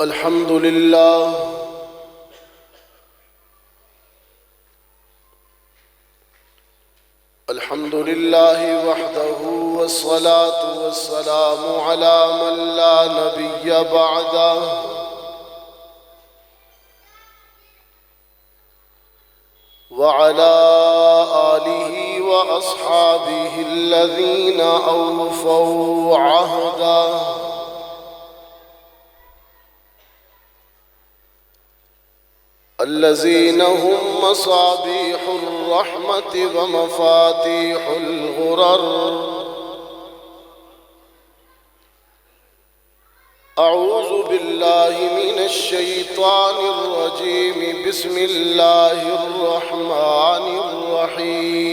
الحمد لله الحمد لله وحده والصلاة والسلام على من لا نبي بعده وعلى آله وأصحابه الذين أوفوا عهده الذين هم مصابيح الرحمة ومفاتيح الغرر. أعوذ بالله من الشيطان الرجيم. بسم الله الرحمن الرحيم.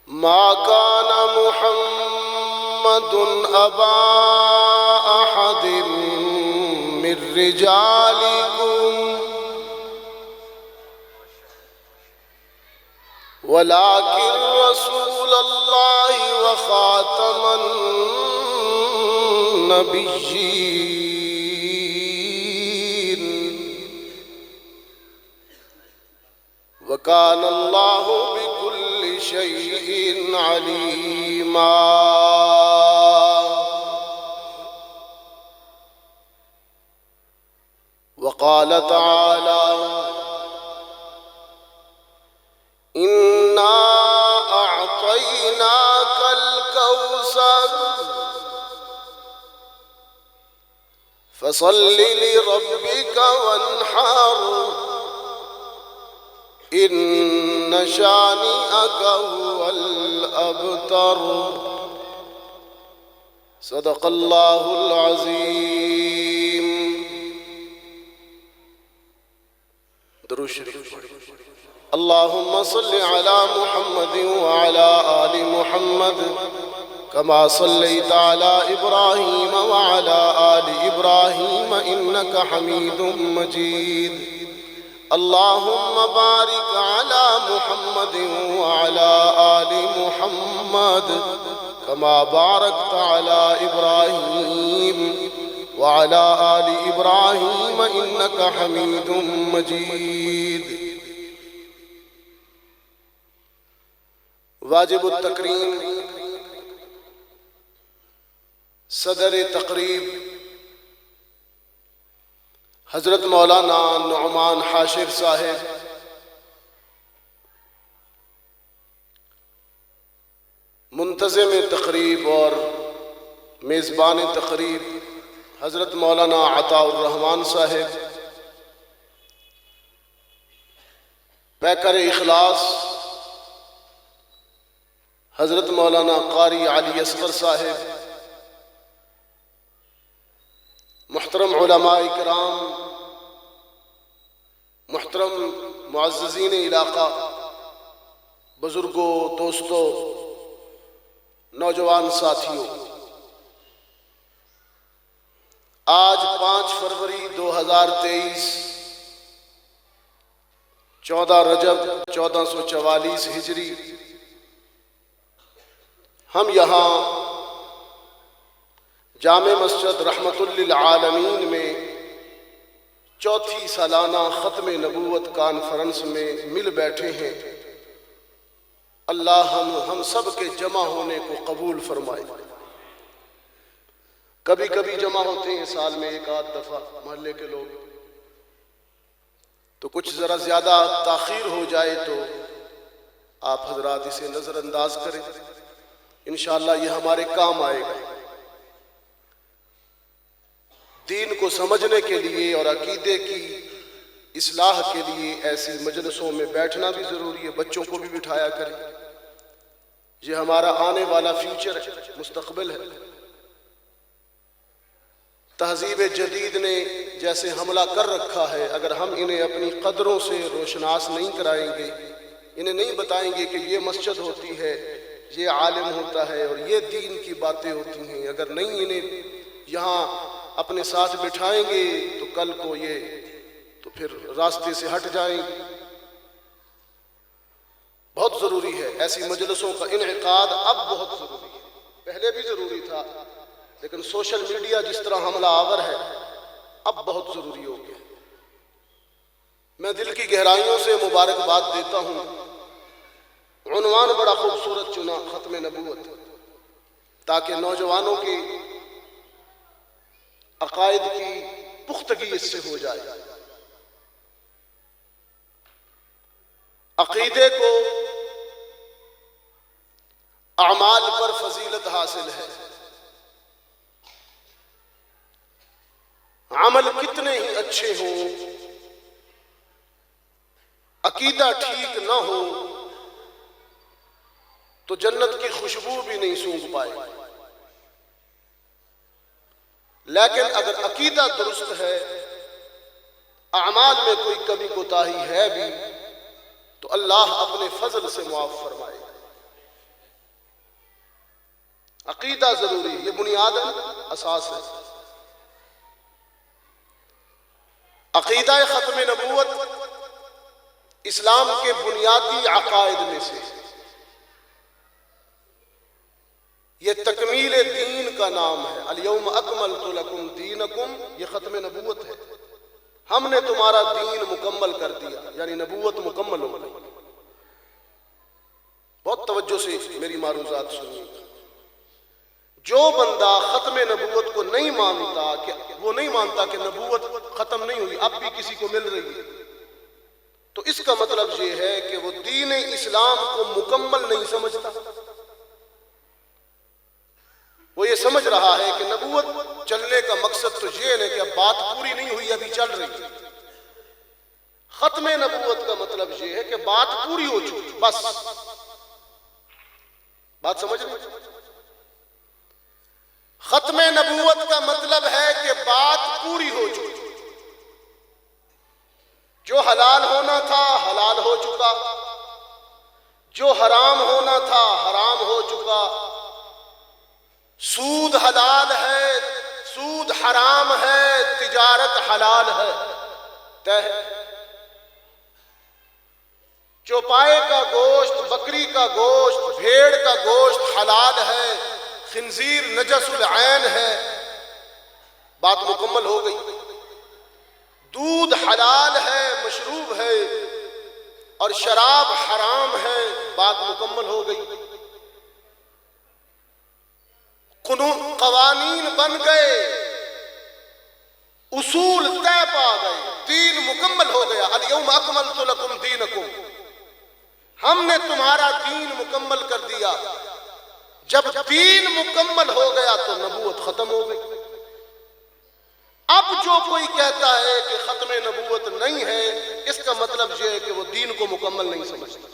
ما كان محمد أبا أحد من رجالكم ولكن رسول الله وخاتم النبيين وكان الله بكل شيء عليما. وقال تعالى: إنا أعطيناك الكوثر فصل لربك وانحر إن شانئك هو الأبتر. صدق الله العظيم. درود شریف. اللهم صل على محمد وعلى آل محمد كما صليت على إبراهيم وعلى آل إبراهيم إنك حميد مجيد. اللهم بارك على محمد وعلى آل محمد كما باركت على إبراهيم وعلى آل إبراهيم إنك حميد مجيد. واجب التکریم صدر تقریب حضرت مولانا نعمان حاشر صاحب، منتظم تقریب اور میزبان تقریب حضرت مولانا عطاء الرحمان صاحب، پیکر اخلاص حضرت مولانا قاری علی اصغر صاحب، محترم علماء کرام، محترم معززین علاقہ، بزرگوں، دوستوں، نوجوان ساتھیوں، آج 5 فروری 2023 14 رجب 1444 ہجری ہم یہاں جامع مسجد رحمت للعالمین میں چوتھی سالانہ ختم نبوت کانفرنس میں مل بیٹھے ہیں. اللہ ہم سب کے جمع ہونے کو قبول فرمائے. کبھی کبھی جمع ہوتے ہیں سال میں 1-8 دفعہ محلے کے لوگ، تو کچھ ذرا زیادہ تاخیر ہو جائے تو آپ حضرات اسے نظر انداز کریں. انشاءاللہ یہ ہمارے کام آئے گا. دین کو سمجھنے کے لیے اور عقیدے کی اصلاح کے لیے ایسی مجلسوں میں بیٹھنا بھی ضروری ہے. بچوں کو بھی بٹھایا کریں. یہ ہمارا آنے والا فیوچر ہے، مستقبل ہے. تہذیب جدید نے جیسے حملہ کر رکھا ہے، اگر ہم انہیں اپنی قدروں سے روشناس نہیں کرائیں گے، انہیں نہیں بتائیں گے کہ یہ مسجد ہوتی ہے، یہ عالم ہوتا ہے اور یہ دین کی باتیں ہوتی ہیں، اگر نہیں انہیں یہاں اپنے ساتھ بٹھائیں گے تو کل کو یہ تو پھر راستے سے ہٹ جائیں گے. بہت ضروری ہے، ایسی مجلسوں کا انعقاد اب بہت ضروری ہے، پہلے بھی ضروری تھا لیکن سوشل میڈیا جس طرح حملہ آور ہے اب بہت ضروری ہو گیا۔ میں دل کی گہرائیوں سے مبارکباد دیتا ہوں، عنوان بڑا خوبصورت چنا، ختم نبوت، تاکہ نوجوانوں کی عقائد کی پختگی اس سے ہو جائے، عقیدے کو اعمال پر فضیلت حاصل ہے۔ عمل کتنے ہی اچھے ہوں، عقیدہ ٹھیک نہ ہو تو جنت کی خوشبو بھی نہیں سونگھ پائے، لیکن اگر عقیدہ درست ہے، اعمال میں کوئی کمی کوتاہی ہے بھی تو اللہ اپنے فضل سے معاف فرمائے۔ عقیدہ ضروری، یہ بنیاد اساس ہے۔ عقیدہ ختم نبوت اسلام کے بنیادی عقائد میں سے، یہ تکمیل دین کا نام ہے۔ الیوم اکملت لکم دینکم، یہ ختم نبوت ہے، ہم نے تمہارا دین مکمل کر دیا، یعنی نبوت مکمل ہو گئی۔ بہت توجہ سے میری معروضات سنیے، جو بندہ ختم نبوت کو نہیں مانتا، کہ وہ نہیں مانتا کہ نبوت ختم نہیں ہوئی، اب بھی کسی کو مل رہی ہے، تو اس کا مطلب یہ ہے کہ وہ دین اسلام کو مکمل نہیں سمجھتا۔ وہ یہ سمجھ رہا ہے کہ نبوت چلنے کا مقصد تو یہ ہے کہ اب بات پوری نہیں ہوئی، ابھی چل رہی ہے۔ ختم نبوت کا مطلب یہ ہے کہ بات پوری ہو چکی، بس بات سمجھ رہے؟ ختم نبوت کا مطلب ہے کہ بات پوری ہو چکی، جو حلال ہونا تھا حلال ہو چکا، جو حرام ہونا تھا حرام ہو چکا، سود حلال ہے، سود حرام ہے، تجارت حلال ہے، طے ہے۔ چوپائے کا گوشت، بکری کا گوشت، بھیڑ کا گوشت حلال ہے، خنزیر نجس العین ہے، بات مکمل ہو گئی۔ دودھ حلال ہے، مشروب ہے، اور شراب حرام ہے، بات مکمل ہو گئی۔ قوانین بن گئے، اصول طے پا گئے، دین مکمل ہو گیا۔ الیوم اکملت لکم دینکم، ہم نے تمہارا دین مکمل کر دیا۔ جب دین مکمل ہو گیا تو نبوت ختم ہو گئی۔ اب جو کوئی کہتا ہے کہ ختم نبوت نہیں ہے، اس کا مطلب یہ ہے کہ وہ دین کو مکمل نہیں سمجھتا۔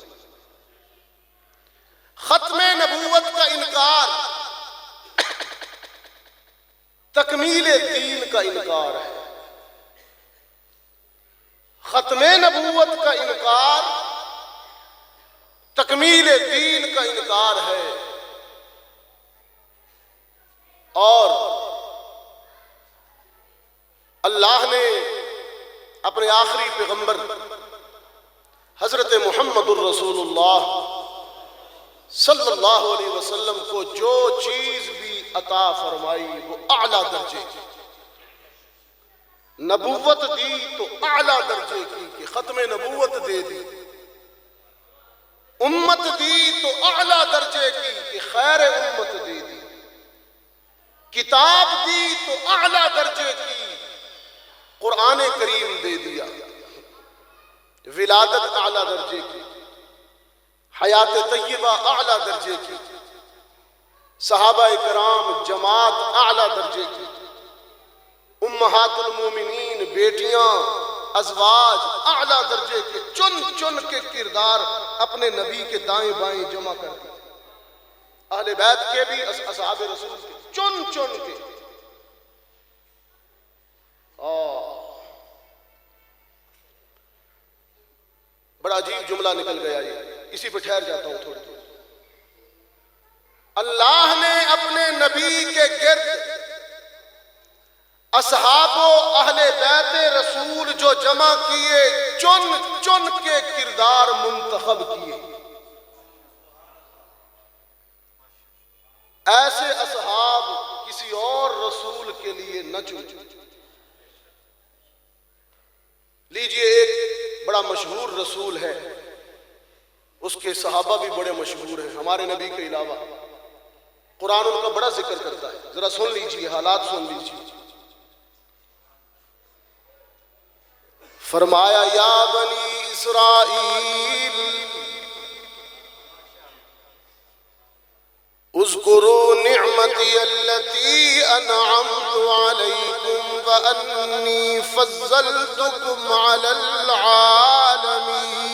ختم نبوت کا انکار تکمیل دین کا انکار ہے۔ ختم نبوت کا انکار تکمیل دین کا انکار ہے، اور اللہ نے اپنے آخری پیغمبر حضرت محمد الرسول اللہ صلی اللہ علیہ وسلم کو جو چیز بھی عطا فرمائی وہ اعلیٰ درجے کی، نبوت دی تو اعلیٰ درجے کی، کہ ختم نبوت دے دی، امت دی تو اعلیٰ درجے کی کہ خیر امت دے دی، کتاب دی تو اعلیٰ درجے کی قرآن کریم دے دیا، ولادت اعلیٰ درجے کی، حیات طیبہ اعلیٰ درجے کی، صحابہ کرام جماعت اعلیٰ درجے کی، امہات المومنین بیٹیاں ازواج اعلیٰ درجے کے، چن چن کے کردار اپنے نبی کے دائیں بائیں جمع کر دی، اہل بیت کے بھی اصحاب رسول کے، چن چن کے۔ بڑا عجیب جملہ نکل گیا، یہ اسی پہ ٹھہر جاتا ہوں تھوڑی دیر۔ اللہ نے اپنے نبی کے گرد اصحاب و اہل بیت رسول جو جمع کیے، چن چن کے کردار منتخب کیے، ایسے اصحاب کسی اور رسول کے لیے نہ چنیں۔ لیجئے ایک بڑا مشہور رسول ہے، اس کے صحابہ بھی بڑے مشہور ہیں ہمارے نبی کے علاوہ، قرآن ان کا بڑا ذکر کرتا ہے، ذرا سن لیجئے، حالات سن لیجئے۔ فرمایا یا بنی اسرائیل اذکروا نعمتی التي انعمت علیکم وانی فضلتکم علی العالمین۔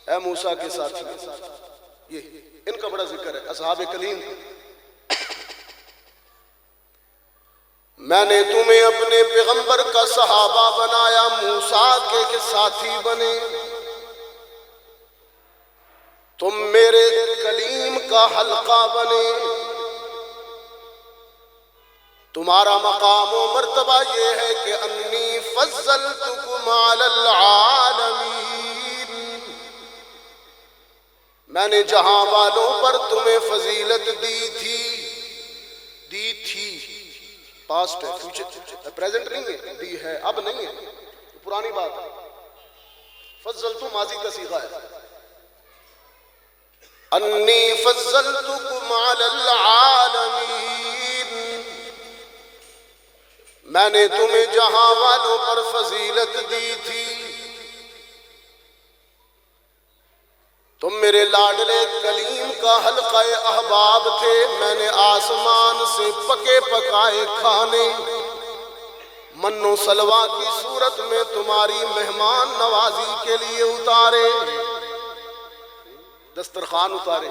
اے موسیٰ کے ساتھی، یہ ان کا بڑا ذکر ہے، اصحاب کلیم، میں نے تمہیں اپنے پیغمبر کا صحابہ بنایا، موسیٰ کے ساتھی بنے، تم میرے کلیم کا حلقہ بنے، تمہارا مقام و مرتبہ یہ ہے کہ انی فضلتکم علی العالمین، میں نے جہاں والوں پر تمہیں فضیلت دی تھی، پاسٹ ہے، فیوچر پریزنٹ نہیں ہے، دی ہے، اب نہیں ہے، پرانی بات ہے، فضلتو ماضی کا صیغہ ہے، انی فضلتکم علی العالمین، میں نے تمہیں جہاں والوں پر فضیلت دی تھی، تم میرے لاڈلے کلیم کا حلقہ احباب تھے، میں نے آسمان سے پکے پکائے کھانے من و سلوہ کی صورت میں تمہاری مہمان نوازی کے لیے اتارے، دسترخوان اتارے۔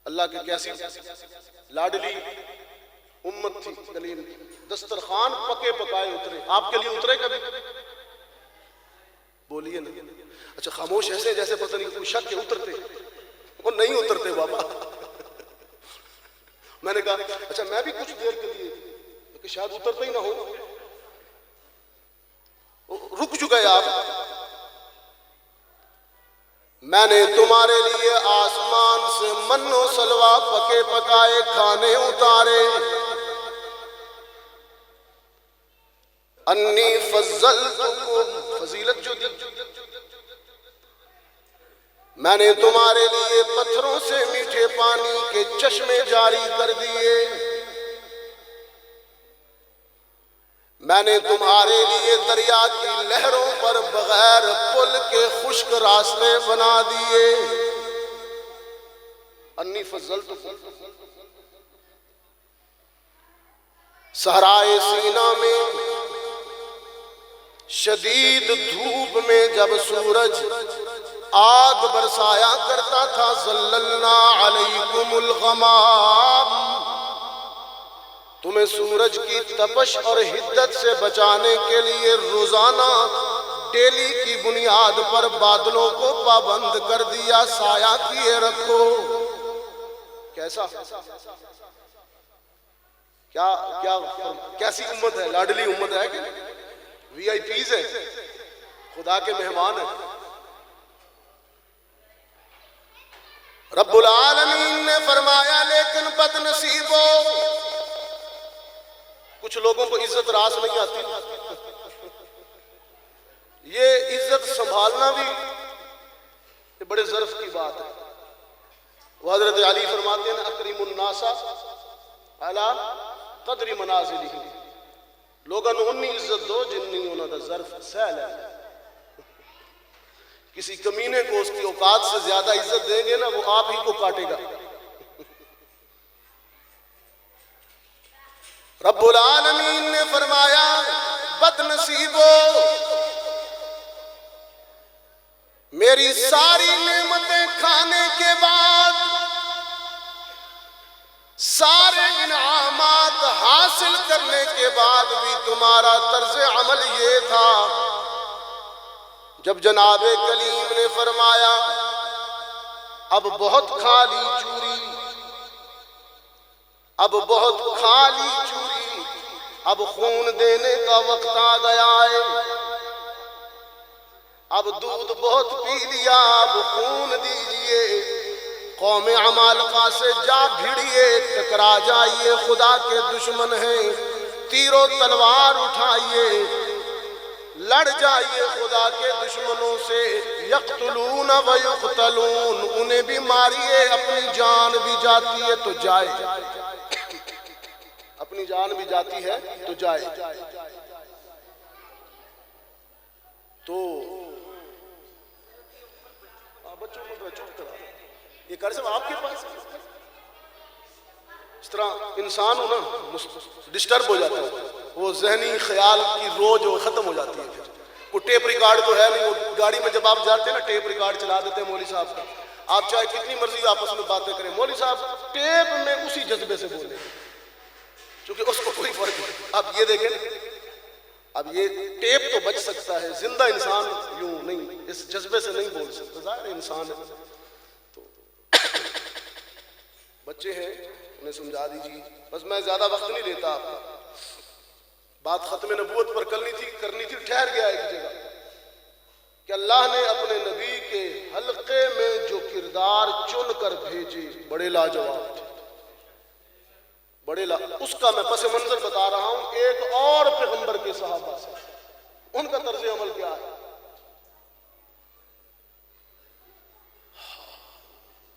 اللہ کی کیسی لاڈلی امت تھی کلیم، دسترخوان پکے پکائے اترے، آپ کے لیے اترے کبھی؟ بولیے نا، اچھا خاموش ایسے جیسے پتہ نہیں کوئی شک کے اترتے، وہ نہیں اترتے بابا۔ میں نے کہا اچھا میں بھی کچھ دیر کے لیے کہ شاید اترتا ہی نہ ہو، رک چکے آپ، میں نے تمہارے لیے آسمان سے من و سلوہ پکے پکائے کھانے اتارے، انی فضلتکم، فضیلت جو دی، میں نے تمہارے لیے پتھروں سے میٹھے پانی کے چشمے جاری کر دیے، میں نے تمہارے لیے دریا کی لہروں پر بغیر پل کے خشک راستے بنا دیے، انی فضلتکم۔ صحرائے سینا میں شدید دھوپ میں جب سورج آگ برسایا کرتا تھا، ظللنا علیکم الغمام، تمہیں سورج کی تپش اور حدت سے بچانے کے لیے روزانہ ڈیلی کی بنیاد پر بادلوں کو پابند کر دیا، سایہ کیے رکھو۔ کیسا کیسی امت ہے، لاڈلی امت ہے کہ وی آئی پیز ہے، خدا کے مہمان ہیں۔ رب العالمین نے فرمایا لیکن بد نصیبو، کچھ لوگوں کو عزت راس نہیں آتی، یہ عزت سنبھالنا بھی بڑے ظرف کی بات ہے۔ وہ حضرت علی فرماتے ہیں اکریم الناس علی قدر منازلہم، لوگاں نوں انی عزت دو جنی انہاں دا ظرف سہل ہے۔ کسی کمینے کو اس کی اوقات سے زیادہ عزت دیں گے نا، وہ آپ ہی کو کاٹے گا۔ رب العالمین نے فرمایا بد نصیبو، میری ساری نعمتیں کھانے کے بعد، سارے انعامات حاصل کرنے کے بعد بھی تمہارا طرز عمل یہ تھا۔ جب جناب کلیم نے فرمایا اب بہت کھا لی چوری، اب بہت کھا لی چوری، اب خون دینے کا وقت آ گیا ہے، اب دودھ بہت پی لیا، اب خون دیجئے، قوم عمالقہ سے جا بھیڑیے، ٹکرا جائیے، خدا کے دشمن ہیں، تیر و تلوار اٹھائیے، لڑ جائیے خدا کے دشمنوں سے، یقتلون و یقتلون، انہیں بھی ماریے، اپنی جان بھی جاتی ہے تو جائے، اپنی جان بھی جاتی ہے تو جائے۔ تو بچوں کو چپ کرا، یہ قرض آپ کے پاس ہے؟ اس طرح انسان ہو نا ڈسٹرب ہو جاتا ہے، وہ ذہنی خیال کی روج وہ ختم ہو جاتی ہے۔ پھر کوئی ٹیپ ریکارڈ تو ہے نہیں، وہ گاڑی میں جب آپ جاتے ہیں نا ٹیپ ریکارڈ چلا دیتے ہیں مولوی صاحب کا، آپ چاہے کتنی مرضی آپس میں باتیں کریں، مولوی صاحب ٹیپ میں اسی جذبے سے بولیں کیونکہ اس کو کوئی فرق نہیں۔ اب یہ دیکھیں، اب یہ ٹیپ تو بچ سکتا ہے، زندہ انسان یوں نہیں، اس جذبے سے نہیں بول سکتا، ظاہر انسان ہے۔ تو بچے ہیں انہیں سمجھا دیجیے، بس میں زیادہ وقت نہیں لیتا آپ کو، بات ختم نبوت پر کرنی تھی، ٹھہر گیا ایک جگہ کہ اللہ نے اپنے نبی کے حلقے میں جو کردار چن کر بھیجے بڑے لاجواب تھے، اس کا میں پس منظر بتا رہا ہوں ایک اور پیغمبر کے صحابہ سے، ان کا طرز عمل کیا ہے۔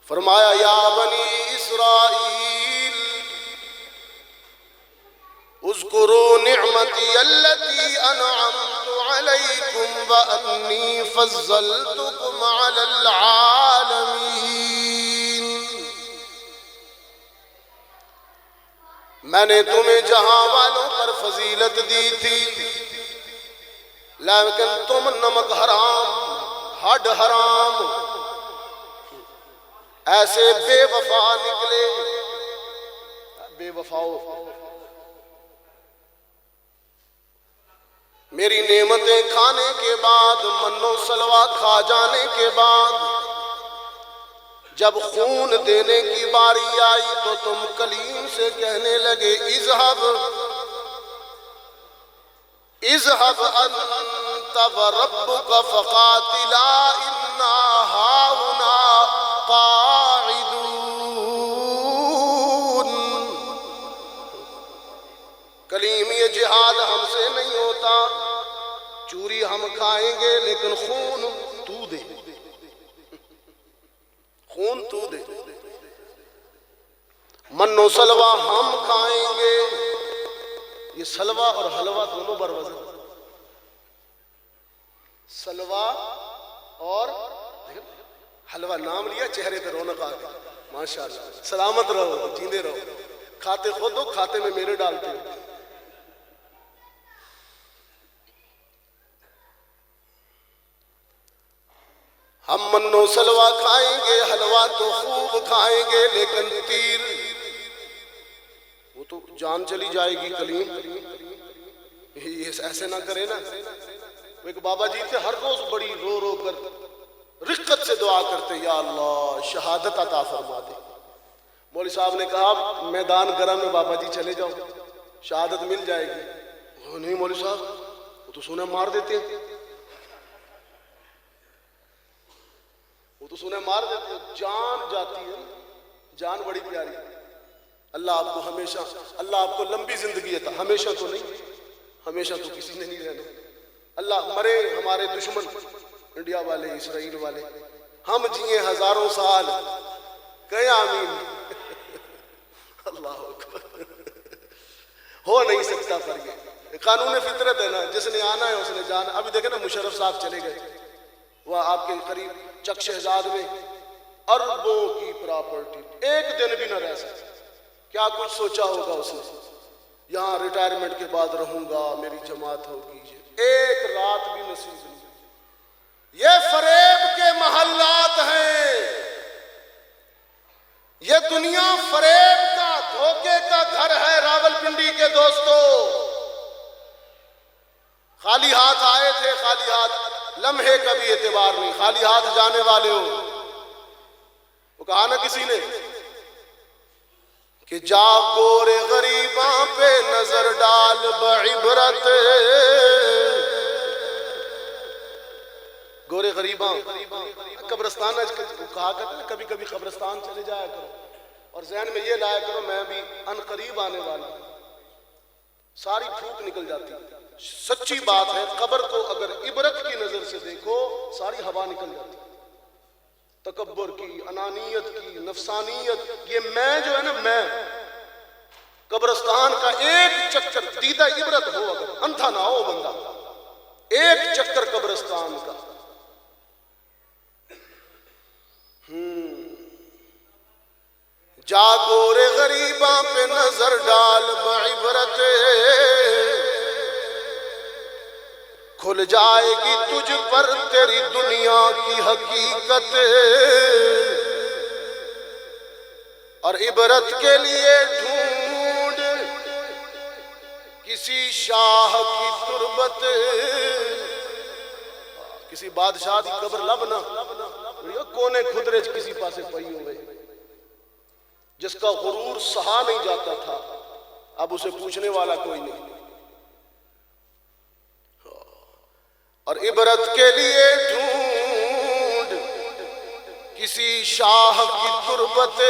فرمایا یا بنی اسرائیل اذکروا نعمتی التي انعمت علیکم وانی فضلتکم علی العالمین، میں نے تمہیں جہاں والوں پر فضیلت دی تھی، لیکن تم نمک حرام، ہڈ حرام، ایسے بے وفا نکلے۔ بے وفاؤ، میری نعمتیں کھانے کے بعد، من و سلوہ کھا جانے کے بعد، جب خون دینے کی باری آئی تو تم کلیم سے کہنے لگے اذهب انت وربک فقاتلا انا ہاہنا قاعدون، کلیم یہ جہاد ہم سے نہیں ہوتا، چوری ہم کھائیں گے لیکن خون تو دے، خون تو دے، من و سلوہ ہم کھائیں گے۔ یہ سلوہ اور حلوہ دونوں بروزن، سلوہ اور حلوہ، نام لیا چہرے پہ رونق آ گئی، ماشاءاللہ، سلامت رہو، جیندے رہو، کھاتے خود ہو، کھاتے میں میرے ڈالتے ہو۔ ہم من و سلوہ کھائیں گے، حلوہ تو خوب کھائیں گے، لیکن تیر وہ تو جان چلی جائے گی۔ کلیم یہ ایسے نہ کرے نا، وہ ایک بابا جی تھے، ہر روز بڑی رو رو کر رقت سے دعا کرتے، یا اللہ شہادت عطا فرما دے۔ مولوی صاحب نے کہا میدان گرم میں بابا جی چلے جاؤ، شہادت مل جائے گی۔ وہ نہیں مولوی صاحب، وہ تو سونا مار دیتے ہیں، وہ تو سونا مار دیتے ہیں، جان جاتی ہے، جان بڑی پیاری ہے۔ اللہ آپ کو ہمیشہ، اللہ آپ کو لمبی زندگی عطا، ہمیشہ تو نہیں، ہمیشہ تو کسی نے نہیں رہنا۔ اللہ مرے ہمارے دشمن انڈیا والے، اسرائیل والے، ہم جیے ہزاروں سال، کہے آمین۔ اللہ اکبر، ہو نہیں سکتا پر یہ قانون فطرت ہے نا، جس نے آنا ہے اس نے جانا۔ ابھی دیکھیں نا مشرف صاحب چلے گئے، وہ آپ کے قریب چک شہزاد میں اربوں کی پراپرٹی، ایک دن بھی نہ رہ سکتا، کیا کچھ سوچا ہوگا اس نے، یہاں ریٹائرمنٹ کے بعد رہوں گا، میری جماعت ہوگی، ایک رات بھی نصیب نہیں۔ یہ فریب کے محلات ہیں، یہ دنیا فریب کا، دھوکے کا گھر ہے۔ راولپنڈی کے دوستو، خالی ہاتھ آئے تھے، خالی ہاتھ، لمحے کا بھی اعتبار نہیں، خالی ہاتھ جانے والے ہو۔ وہ کہا نا کسی نے کہ جا گور غریباں پہ نظر ڈال بعبرت، گورے غریباں قبرستان کہا کرتے ہیں کبھی کبھی قبرستان چلے جایا کرو اور ذہن میں یہ لایا کرو میں بھی ان قریب آنے والا ہوں، ساری پھوک نکل جاتی ہے۔ سچی بات ہے، قبر کو اگر عبرت کی نظر سے دیکھو ساری ہوا نکل جاتی ہے، تکبر کی، انانیت کی، نفسانیت، یہ میں جو ہے نا، میں قبرستان کا ایک چکر دیدہ عبرت ہو، اگر اندھا نہ ہو بندہ، ایک چکر قبرستان کا، جا گورے غریباں پہ نظر ڈال بعبرت، کھل جائے گی تجھ پر تیری دنیا کی حقیقت، اور عبرت کے لیے ڈھونڈ کسی شاہ کی تربت، کسی بادشاہ کی قبر لبنا کونے خدرے کسی پاسے پئی ہوئے، جس کا غرور سہا نہیں جاتا تھا، اب اسے پوچھنے والا کوئی نہیں، اور عبرت کے لیے ڈھونڈ کسی شاہ کی تربت،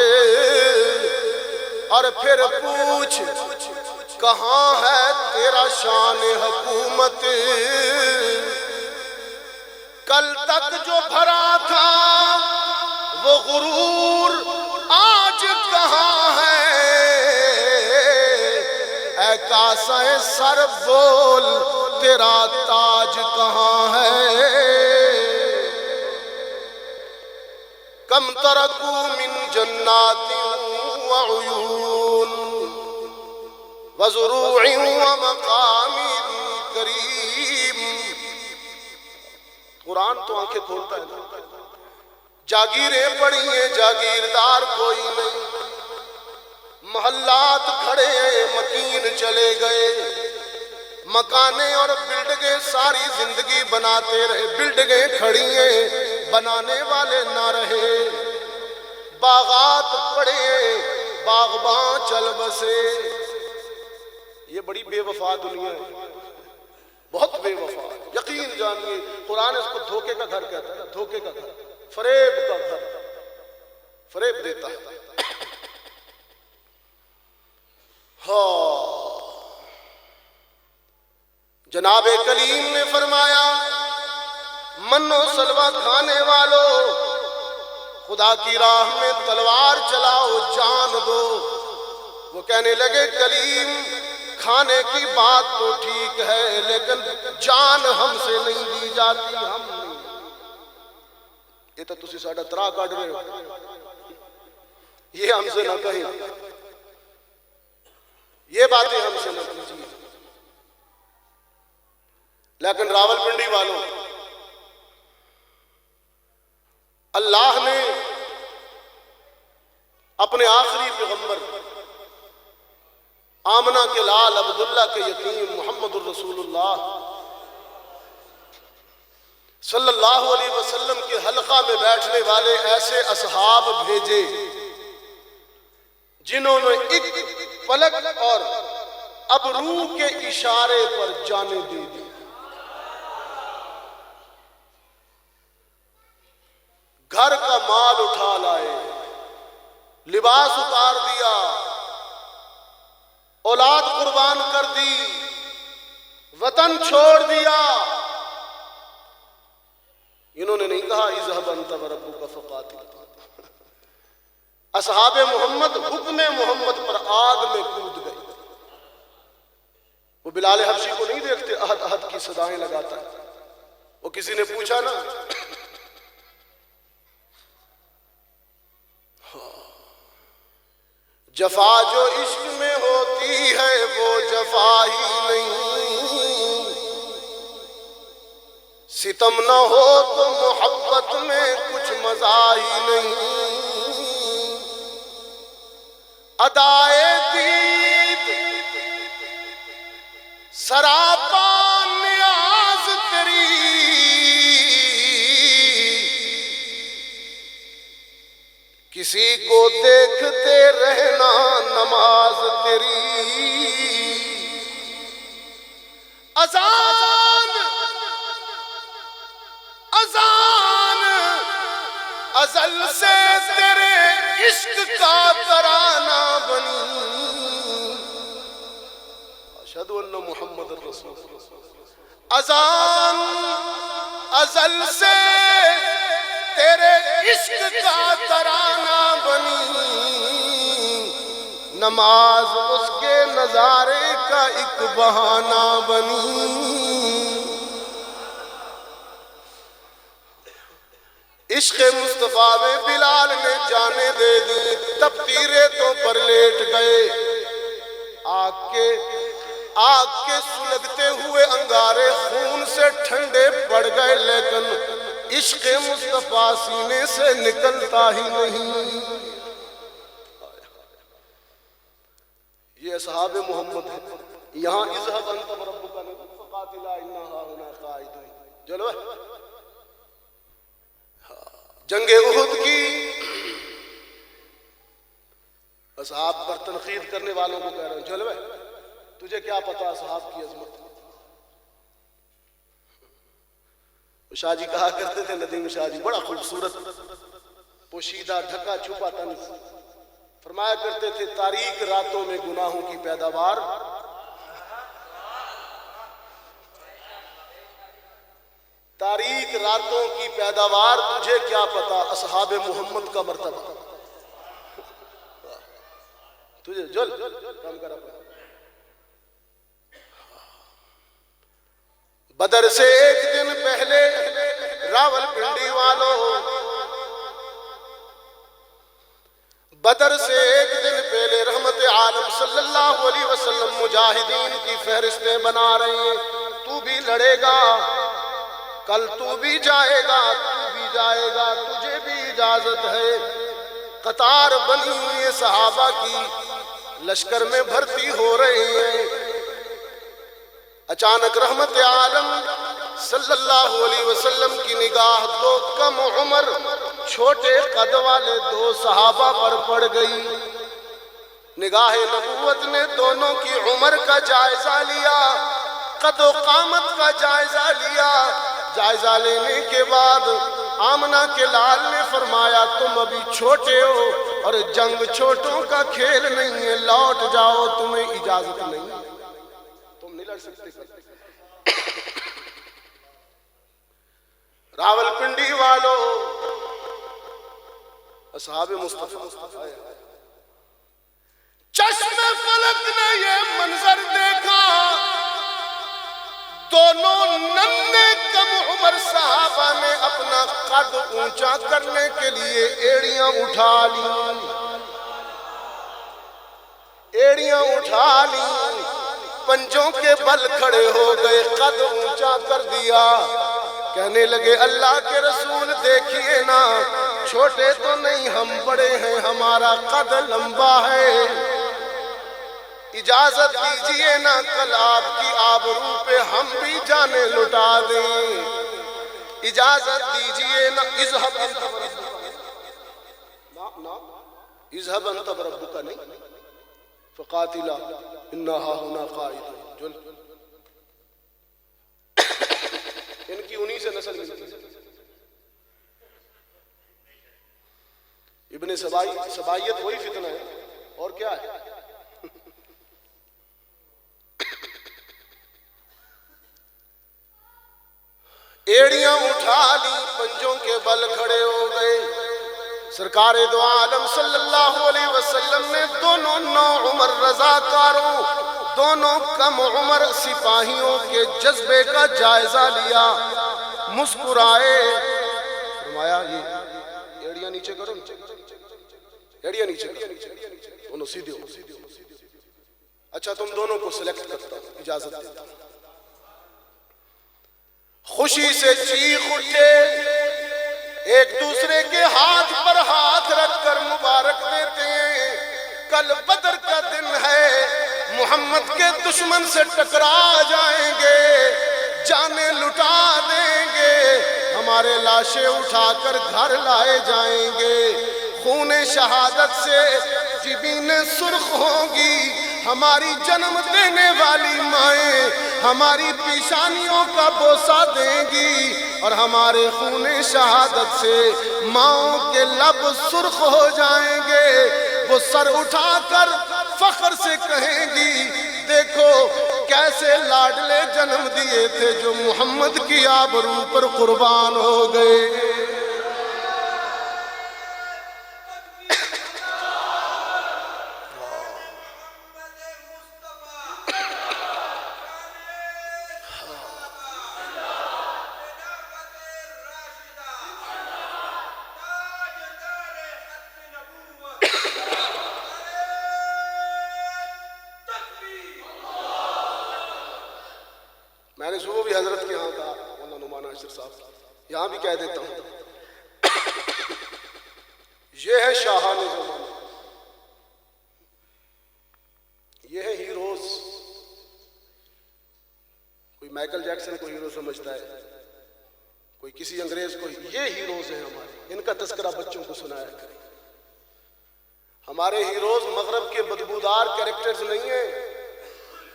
اور پھر پوچھ کہاں ہے تیرا شان حکومت، کل تک جو بھرا تھا وہ غرور آج کہاں ہے، اے کاسہ سر بول تیرا تاج کہاں ہے، کم ترکو من جنات وعیون وزروع ومقام کریم، قرآن تو آنکھیں کھولتا ہے نا، جاگیریں پڑی ہیں جاگیردار کوئی نہیں، محلات کھڑے ہیں مکین چلے گئے، مکانیں اور بلڈنگیں ساری زندگی بناتے رہے، بلڈنگیں کھڑی ہیں بنانے والے نہ رہے، باغات پڑے ہیں باغباں چل بسے، یہ بڑی بے وفا دنیا ہے، بہت بے وفا، یقین جانیے قرآن اس کو دھوکے کا گھر کہتا ہے، دھوکے کا گھر، فریب کا گھر، فریب دیتا ہے۔ ہاں جناب کلیم نے فرمایا من و سلوہ کھانے والو خدا کی راہ میں تلوار چلاؤ جان دو، وہ کہنے لگے کلیم کھانے کی بات تو ٹھیک ہے لیکن جان ہم سے نہیں دی جاتی، ہم نہیں، یہ تو تسی ساڑھا ترا کٹ رہے ہو، یہ ہم سے نہ کہیں، یہ باتیں ہم سے نہ کیجیے، لیکن راول پنڈی والوں اللہ نے اپنے آخری پیغمبر آمنہ کے لال عبداللہ کے یتیم محمد الرسول اللہ صلی اللہ علیہ وسلم کے حلقہ میں بیٹھنے والے ایسے اصحاب بھیجے جنہوں نے ایک پلک اور ابرو کے اشارے پر جانیں دے دی، گھر کا مال اٹھا لائے، لباس اتار دیا، اولاد قربان کر دی، وطن چھوڑ دیا، انہوں نے نہیں کہا اذهب انت وربك فقاتلا، اصحاب محمد حکم محمد پر آگ میں کود گئے، وہ بلال حبشی کو نہیں دیکھتے احد احد کی صدائیں لگاتا ہے، وہ کسی نے پوچھا نا جفا جو عشق میں ہوتی ہے وہ جفا ہی نہیں، ستم نہ ہو تو محبت میں کچھ مزہ ہی نہیں، ادائے دید سراپا نیاز تیری، کسی کو دیکھتے رہنا نماز تیری، اذان اذان ازل سے تیرے عشق کا ترانہ بنی، اشہد ان محمد الرسول اللہ۔ اذان ازل سے تیرے عشق کا ترانہ بنی، نماز اس کے نظارے کا ایک بہانہ بنی۔ عشق مصطفیٰ میں بلال نے جانے دے دی، تب تیرے تو پر لیٹ گئے، آگ کے سلگتے ہوئے انگارے خون سے ٹھنڈے پڑ گئے، لیکن عشق مصطفیٰ سینے سے نکلتا ہی نہیں۔ یہ اصحاب محمد ہے۔ یہاں اذهب انت وربك فقاتلا انا هاهنا قاعدون، چلو جنگ احد کی اصحاب پر تنقید کرنے والوں کو کہہ رہا ہوں، چلو تجھے کیا پتا اصحاب کی عظمت۔ شاہ جی کہا کرتے تھے، ندیم شاہ جی، بڑا خوبصورت پوشیدہ ڈھکا چھپا طنز فرمایا کرتے تھے، تاریک راتوں میں گناہوں کی پیداوار، تاریک راتوں کی پیداوار، تجھے کیا پتا اصحاب محمد کا مرتبہ۔ تجھے جل کام کر اپنا۔ بدر سے ایک دن پہلے راول پنڈی والوں، بدر سے ایک دن پہلے رحمت عالم صلی اللہ علیہ وسلم مجاہدین کی فہرستیں بنا رہے ہیں، تو بھی لڑے گا، کل تو بھی جائے گا، تو بھی جائے گا، تجھے بھی اجازت ہے۔ قطار بنی ہوئی ہے صحابہ کی، لشکر میں بھرتی ہو رہے ہیں۔ اچانک رحمت عالم صلی اللہ علیہ وسلم کی نگاہ دو کم عمر چھوٹے قد والے دو صحابہ پر پڑ گئی۔ نگاہ نبوت نے دونوں کی عمر کا جائزہ لیا، قد و قامت کا جائزہ لیا۔ جائزہ لینے کے بعد آمنہ کے لال نے فرمایا، تم ابھی چھوٹے ہو اور جنگ چھوٹوں کا کھیل نہیں ہے، لوٹ جاؤ، تمہیں اجازت نہیں، تم نہیں لڑ سکتے۔ راول پنڈی والوں، اصحاب مصطفیٰ، چشم فلک نے یہ منظر دیکھا، دونوں ننھے کم عمر صحابہ نے اپنا قد اونچا کرنے کے لیے ایڑیاں اٹھا لی، ایڑیاں اٹھا لی، پنجوں کے بل کھڑے ہو گئے، قد اونچا کر دیا۔ کہنے لگے، اللہ کے رسول دیکھیے نا، چھوٹے تو نہیں ہم بڑے ہیں، ہمارا قد لمبا ہے، اجازت دیجئے نا، کل آپ کی آبرو پہ ہم بھی جانے لٹا دیں، اجازت دیجئے نا۔ اذهب انت وربك نہیں، فقاتلا انا هاهنا قاعدون۔ ان کی انہی سے نسل ملتی ہے۔ ابن سبائیت وہی فتنہ ہے، اور کیا ہے؟ ایڑیاں اٹھا لی، پنجوں کے بل کھڑے ہو گئے۔ سرکار دو عالم صلی اللہ علیہ وسلم نے دونوں نو عمر رضاکاروں، دونوں کم عمر سپاہیوں کے جذبے کا جائزہ لیا، مسکرائے، فرمایا یہ ایڑیاں نیچے کرو، ایڑیاں نیچے کرو، دونوں سیدھے ہو۔ اچھا تم دونوں کو سلیکٹ کرتا ہوں، اجازت دیتا ہوں۔ خوشی سے چیخ اٹھے، ایک دوسرے کے ہاتھ پر ہاتھ رکھ کر مبارک دیتے ہیں، کل بدر کا دن ہے، محمد کے دشمن سے ٹکرا جائیں گے، جانیں لٹا دیں گے، ہمارے لاشیں اٹھا کر گھر لائے جائیں گے، خون شہادت سے جبینیں سرخ ہوں گی، ہماری جنم دینے والی مائیں ہماری پیشانیوں کا بوسہ دیں گی اور ہمارے خون شہادت سے ماؤں کے لب سرخ ہو جائیں گے. وہ سر اٹھا کر فخر سے کہیں گی دیکھو کیسے لاڈلے جنم دیے تھے جو محمد کی آبرو پر قربان ہو گئے. میں نے صبح بھی حضرت کے یہاں کہا مولانا نعمان اشرف صاحب یہاں بھی کہہ دیتا ہوں یہ ہے شاہان زمانہ, یہ ہے ہیروز. کوئی مائیکل جیکسن کو ہیرو سمجھتا ہے, کوئی کسی انگریز کو. یہ ہیروز ہیں ہمارے, ان کا تذکرہ بچوں کو سنایا کریں. ہمارے ہیروز مغرب کے بدبودار کیریکٹرز نہیں ہیں.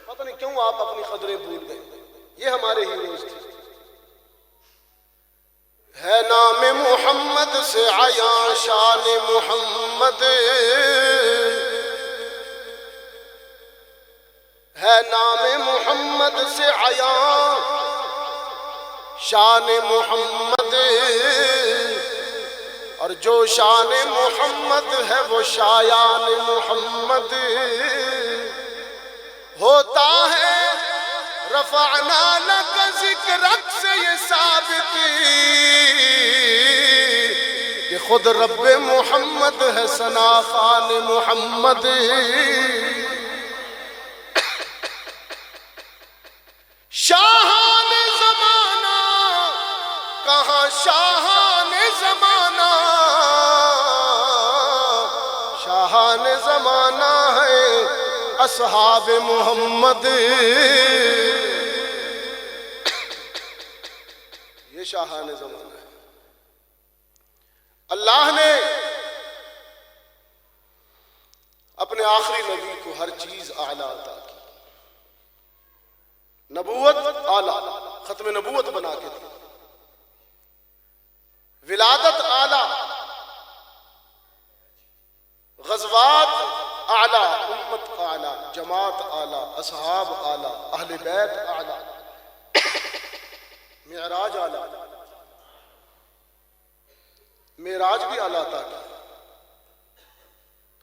پتہ نہیں کیوں آپ اپنی قدریں بھول گئے. یہ ہمارے ہیروز تھے. ہے نام محمد سے عیاں شان محمد, ہے نام محمد سے عیاں شان محمد, اور جو شان محمد ہے وہ شایان محمد. ہوتا ہے رفعنا لک ذکرک سے یہ ثابت کہ خود رب محمد ہے ثنا خوان محمد. شاہان زمانہ کہاں شاہان زمانہ, شاہان زمانہ ہے اصحاب محمد. یہ شاہان زمانہ ہے. اللہ نے اپنے آخری نبی کو ہر چیز اعلیٰ عطا کی. نبوت اعلیٰ, ختم نبوت بنا کے دی. ولادت اعلیٰ, غزوات اعلیٰ, امت اعلیٰ, جماعت اعلیٰ, اصحاب اعلیٰ, اہل بیت اعلیٰ, معراج اعلیٰ. معراج بھی اعلیٰ تھا.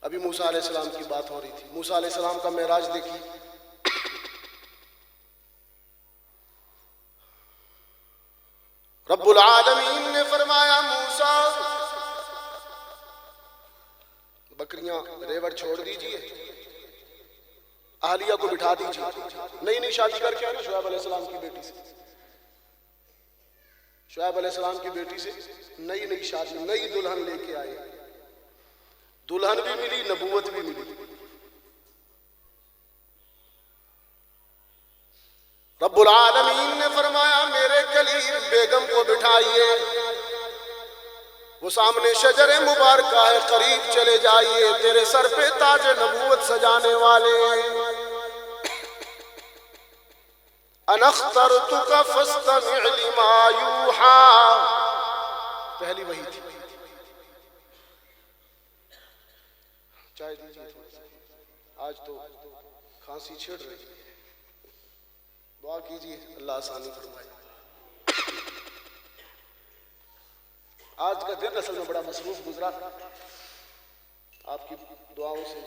ابھی موسیٰ علیہ السلام کی بات ہو رہی تھی. موسیٰ علیہ السلام کا معراج دیکھی. رب العالمین نے فرمایا موسیٰ بکریاں ریوڑ چھوڑ دیجئے, اہلیہ کو بٹھا دیجئے. نئی شادی کر کے آنا شعیب علیہ السلام کی بیٹی سے. شعیب علیہ السلام کی بیٹی سے نئی شادی, نئی دلہن لے کے آئے. دلہن بھی ملی, نبوت بھی ملی. رب العالمین نے فرمایا میرے کلیم بیگم کو بٹھائیے, وہ سامنے شجر مبارکہ ہے, قریب چلے جائیے. تیرے سر پہ تاج نبوت سجانے والے. انا اخترتک فاستمع لما یوحی, پہلی وحی تھی. چائے دیجیے تھوڑا سا, آج تو کھانسی چھڑ رہی ہے. دعا کیجیے اللہ آسانی فرمائے. آج کا دن اصل میں بڑا مصروف گزرا. آپ کی دعاؤں سے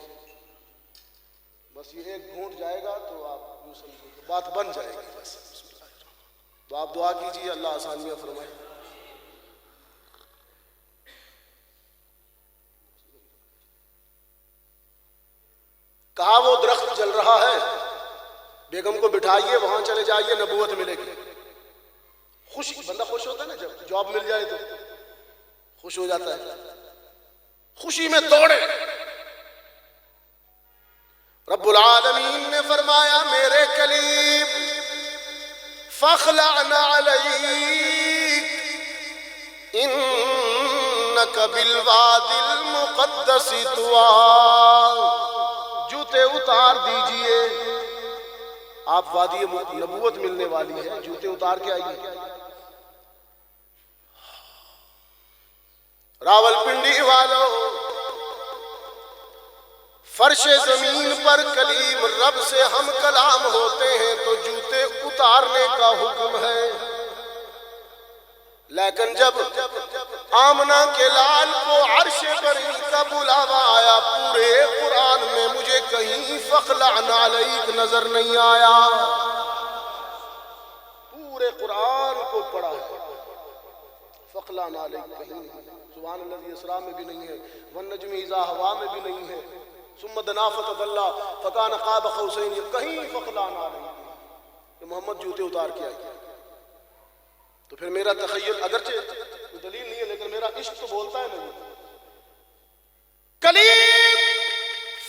بس یہ ایک گھونٹ جائے گا تو آپ یوں سمجھیں بات بن جائے گی بس. تو آپ دعا کیجیے اللہ آسانیاں فرمائے. کہا وہ درخت جل رہا ہے, بیگم کو بٹھائیے, وہاں چلے جائیے, نبوت ملے گی. خوشی, بندہ خوش ہوتا ہے نا جب جاب مل جائے تو خوش ہو جاتا ہے, خوشی میں دوڑے. رب العالمین نے فرمایا میرے کلیم فاخلعن علیک انک بالوادی المقدس طویٰ, جوتے جوتے اتار دیجئے. آپ وادی نبوت ملنے والی ہے، جوتے اتار کے آئیے. راول پنڈی والوں، فرش زمین پر کلیم رب سے ہم کلام ہوتے ہیں تو جوتے اتارنے کا حکم ہے. لیکن جب آمنہ کے لال کو عرش بری کا بلاوا آیا، پورے قرآن میں مجھے کہیں فخلعن علیک نظر نہیں آیا. پورے قرآن کو پڑھا ہے، فخلعن علیک کہیں نہیں. سبحان اللہ اسراء میں بھی نہیں ہے، والنجم اذا ہوا میں بھی نہیں ہے. ثم دنا فتدلی فکان قاب قوسین، کہیں فخلعن علیک کہ محمد جوتے اتار کے آئے. تو پھر میرا تخیل، اگرچہ کوئی دلیل نہیں ہے لیکن میرا عشق تو بولتا ہے نہیں. کلیم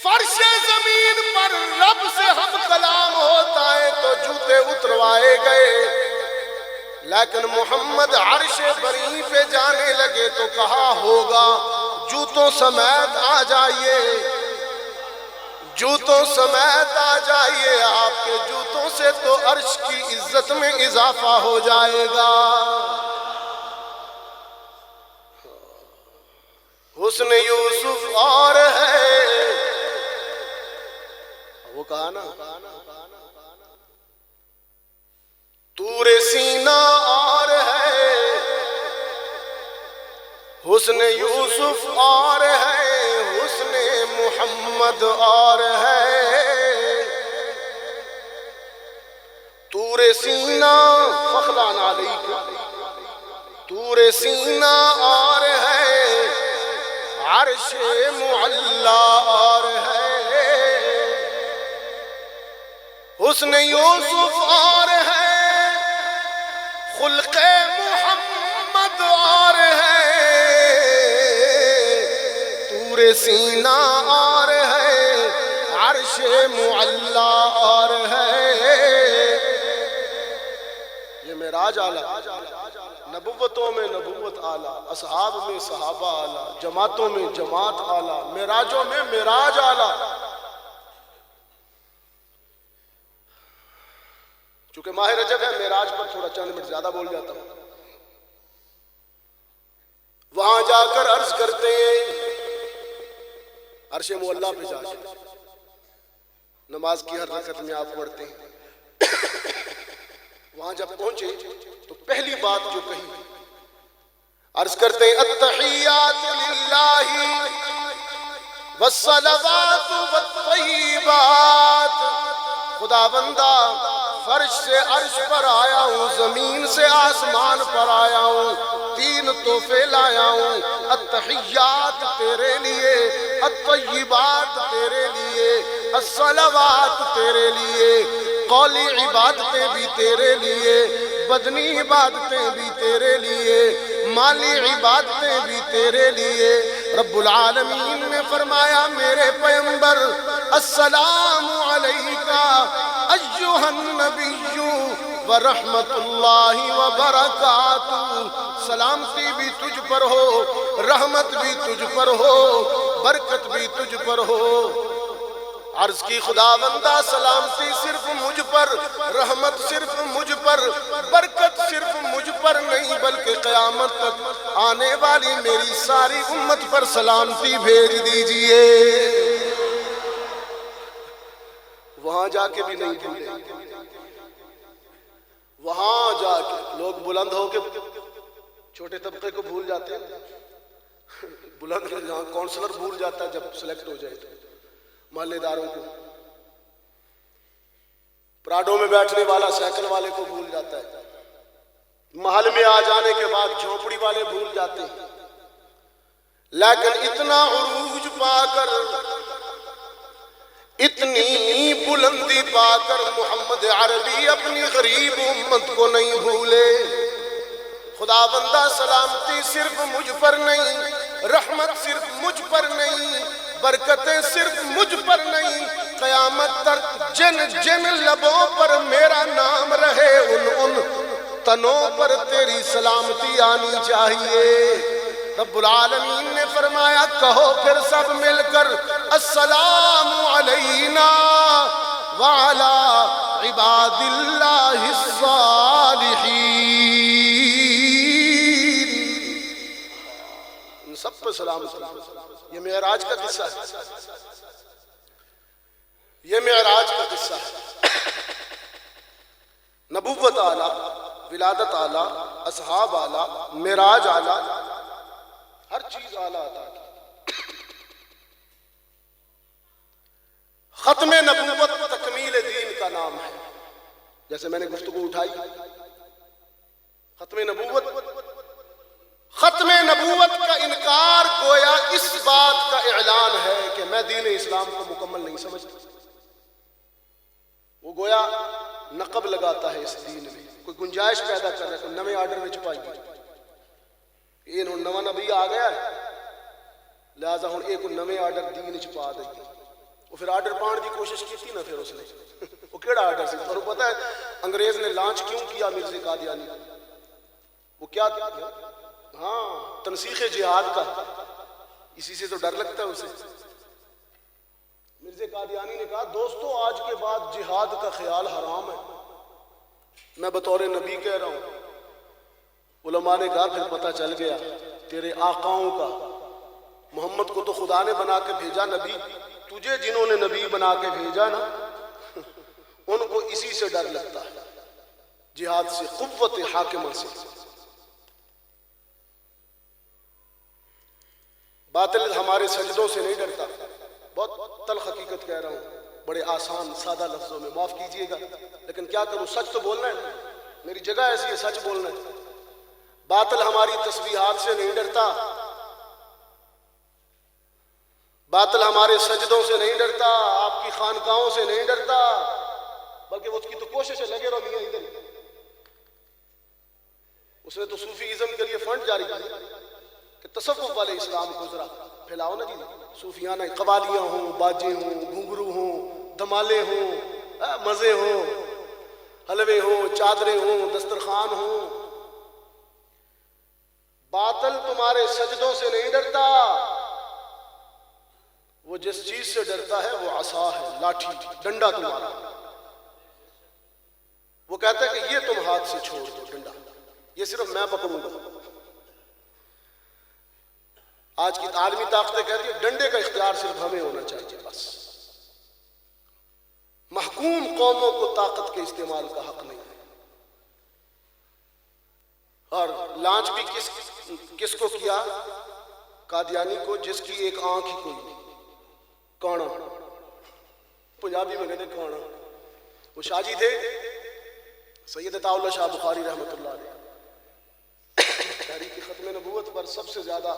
فرش زمین پر رب سے ہم کلام ہوتا ہے تو جوتے اتروائے گئے. لیکن محمد عرش بری پہ جانے لگے تو کہا ہوگا جوتوں سمیت آ جائیے، جوتوں سمیت آ جائیے. آپ کے جوتوں سے تو عرش کی عزت میں اضافہ ہو جائے گا. حسن یوسف اور ہے، وہ کہا نا طور سینہ اور ہے، حسن یوسف اور ہے، حسن محمد اور ہے. طور سینہ فخلعن علیک، طور سینہ اور ہے، عرش معلا اور ہے. حسن یوسف اور ہے، خلق محمد اور ہے. طور سینہ اور ہے، عرش معلا اور ہے. یہ معراج اعلیٰ، نبوتوں میں نبوت اعلیٰ، اصحاب میں صحابہ اعلیٰ، جماعتوں میں جماعت اعلیٰ، معراجوں میں معراج اعلیٰ. چونکہ ماہ رجب ہے، معراج پر تھوڑا چند منٹ زیادہ بول جاتا ہوں. وہاں جا کر عرض کرتے ہیں، عرش معلا پہ جا کے نماز کی ہر رکعت میں آپ پڑھتے ہیں. وہاں جب پہنچے تو پہلی بات جو کہی، عرض کرتے ہیں التحیات للہ والصلوات والطیبات. خدا بندہ فرش سے عرش پر آیا ہوں، زمین سے آسمان پر آیا ہوں، 3 تحفے لایا ہوں. التحیات تیرے لیے، الطیبات تیرے لیے، الصلوات تیرے لیے، قولی عبادتیں بھی تیرے لیے، بدنی عبادتیں بھی تیرے لیے، مالی عبادتیں بھی تیرے لیے. رب العالمین نے فرمایا میرے پیغمبر السلام علیکہ ایھا النبی ورحمت اللہ وبرکاتہ. سلامتی بھی تجھ پر ہو، رحمت بھی تجھ پر ہو، برکت بھی تجھ پر ہو. عرض کی خدا بندہ سلامتی صرف مجھ پر، رحمت صرف مجھ پر، برکت صرف مجھ پر نہیں بلکہ قیامت تک آنے والی میری ساری امت پر سلامتی بھیج دیجئے. وہاں جا کے بھی نہیں بھولے. وہاں جا کے لوگ بلند ہو کے چھوٹے طبقے کو بھول جاتے ہیں، بلند جہاں کونسلر بھول جاتا ہے جب سلیکٹ ہو جائے تو، محلے داروں کو، پراڈو میں بیٹھنے والا سائیکل والے کو بھول جاتا ہے، محل میں آ جانے کے بعد جھونپڑی والے بھول جاتے ہیں. لیکن اتنا عروج پا کر، اتنی بلندی پا کر محمد عربی اپنی غریب امت کو نہیں بھولے. خدا بندہ سلامتی صرف مجھ پر نہیں، رحمت صرف مجھ پر نہیں، برکتیں صرف مجھ پر نہیں، قیامت تک جن جن لبوں پر میرا نام رہے ان تنوں پر تیری سلامتی آنی چاہیے. رب العالمین نے فرمایا کہو پھر سب مل کر السلام علینا وعلی عباد اللہ الصالحین. ان سب پہ سلام. یہ معراج کا قصہ ہے. یہ معراج کا قصہ ہے. نبوت اعلیٰ، ولادت اعلیٰ، اصحاب اعلیٰ، معراج اعلیٰ، ہر چیز اعلیٰ عطا کی. ختم نبوت تکمیل دین کا نام ہے. جیسے میں نے گفتگو اٹھائی، ختم نبوت کا انکار گویا اس بات کا اعلان ہے کہ میں دین اسلام کو مکمل نہیں سمجھتا. وہ گویا نقب لگاتا ہے اس دین میں، کوئی گنجائش پیدا کر رہا ہے، کوئی نئے آرڈر میں چھپائی گئی. یہ نواں نبی آ گیا ہے، لہذا ہوں ایک نئے آرڈر دین چھپا دیں. وہ پھر آرڈر پان کی کوشش کی تھی نا. پھر اس نے وہ کیڑا آرڈر سی؟ اور پتہ ہے انگریز نے لانچ کیوں کیا مرزا قادیانی؟ وہ کیا تھا؟ ہاں، تنسیخ جہاد کا. اسی سے تو ڈر لگتا ہے اسے. مرزا قادیانی نے کہا دوستو آج کے بعد جہاد کا خیال حرام ہے. میں بطور نبی کہہ رہا ہوں. علماء نے کہا پھر پتہ چل گیا تیرے آقاؤں کا. محمد کو تو خدا نے بنا کے بھیجا نبی، تجھے جنہوں نے نبی بنا کے بھیجا نا ان کو اسی سے ڈر لگتا ہے، جہاد سے، قوت حاکمہ سے. باطل ہمارے سجدوں سے نہیں ڈرتا. بہت تلخ حقیقت کہہ رہا ہوں، بڑے آسان سادہ لفظوں میں، معاف کیجئے گا، لیکن کیا کروں، سچ تو بولنا ہے. میری جگہ ایسی ہے، سچ بولنا ہے. باطل ہماری تسبیحات سے نہیں ڈرتا، باطل ہمارے سجدوں سے نہیں ڈرتا، آپ کی خانقاہوں سے نہیں ڈرتا، بلکہ وہ اس کی تو کوشش ہے لگے رہو میاں ادھر. اس نے تو صوفی ازم کے لیے فنڈ جاری کیا کہ تصوف والے اسلام کو ذرا پھیلاؤ نا جی. صوفیانہ قوالیاں ہوں، باجے ہوں، گھنگرو ہوں، دمالے ہوں، مزے ہوں، حلوے ہوں، چادریں ہوں، دسترخوان ہوں. باطل تمہارے سجدوں سے نہیں ڈرتا، وہ جس چیز سے ڈرتا ہے وہ عصا ہے، لاٹھی، ڈنڈا تمہارا. وہ کہتا ہے کہ یہ تم ہاتھ سے چھوڑ دو ڈنڈا، یہ صرف میں پکڑوں گا. آج کی عالمی طاقتیں کہتی ہیں ڈنڈے کا اختیار صرف ہمیں ہونا چاہیے بس. محکوم قوموں کو طاقت کے استعمال کا حق نہیں ہے. اور لانچ بھی کس کو کیا؟ قادیانی کو، جس کی ایک آنکھ ہی کوئی نہیں. کانا، پنجابی میں کہتے کانا. وہ شاہ جی تھے سید عطا اللہ شاہ بخاری رحمۃ اللہ علیہ. تحریک ختم نبوت پر سب سے زیادہ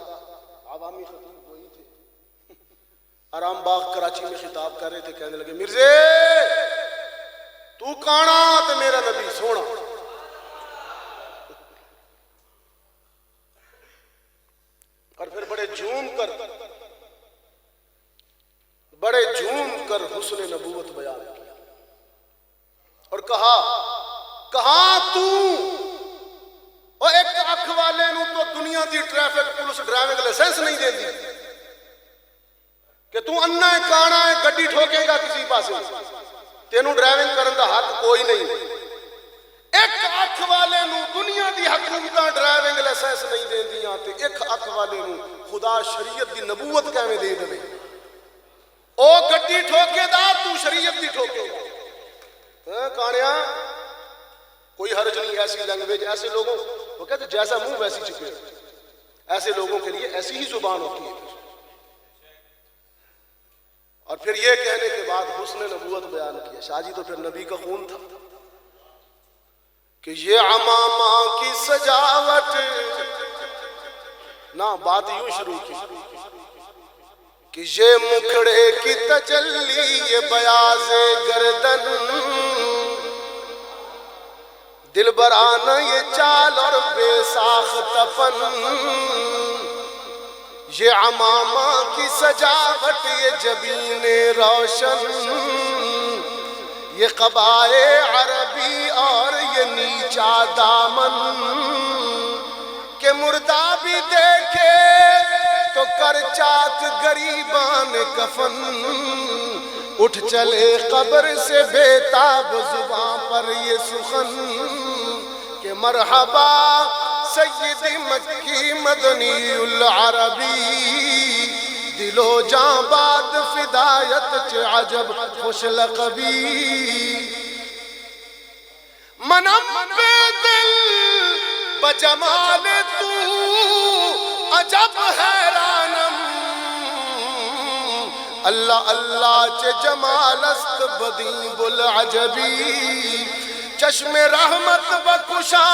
عوامی خطیب وہی تھے. آرام باغ کراچی میں خطاب کر رہے تھے، کہنے لگے مرزے تو کانا تے میرا نبی سونا. اور پھر بڑے جھوم کر حسن نبوت بیان کیا اور کہا تو اور ایک اکھ والے نو تو دنیا دی ٹریفک پولیس ڈرائیونگ لائسنس نہیں دیندی کہ تو انا ہے کانا ہے گڈی ٹھوکے گا کسی پاسے، تینوں ڈرائیونگ کرن دا حق کوئی نہیں. ایک اکھ والے نو دنیا دی حکومتاں ڈرائیونگ لائسنس نہیں دیندیاں تے ایک اکھ والے نو خدا شریعت دی نبوت کیویں دے دے؟ او گڈی ٹھوکے دا تو شریعت دی ٹھوکے گا. کانیا کوئی حرج نہیں. ایسی لینگویج، ایسے لوگوں وہ کہتے جیسا منہ ویسی چکے، ایسے لوگوں کے لیے ایسی ہی زبان ہوتی ہے. اور پھر یہ کہنے کے بعد حسن نبوت بیان کیا. شاہ جی تو پھر نبی کا خون تھا کہ یہ عمامہ کی سجاوٹ. نہ بات یوں شروع کی کہ یہ مکھڑے کی تجلی، یہ بیاض گردن، دل برانہ یہ چال اور بے ساخت فن. یہ عمامہ کی سجاوٹ، یہ جبین روشن، یہ قبائے عربی اور یہ نیچا دامن، کہ مردہ بھی دیکھے تو کر چاک گریبان کفن، اٹھ چلے قبر سے بےتاب زباں پر یہ سخن کہ مرحبا سید مکی مدنی العربی، دل و جاں باد فدایت چ عجب خوش لقبی، منم بے دل بجمال تو عجب حیرانم، اللہ اللہ چ جمال است بدی بالعجبی، چشم رحمت بکشا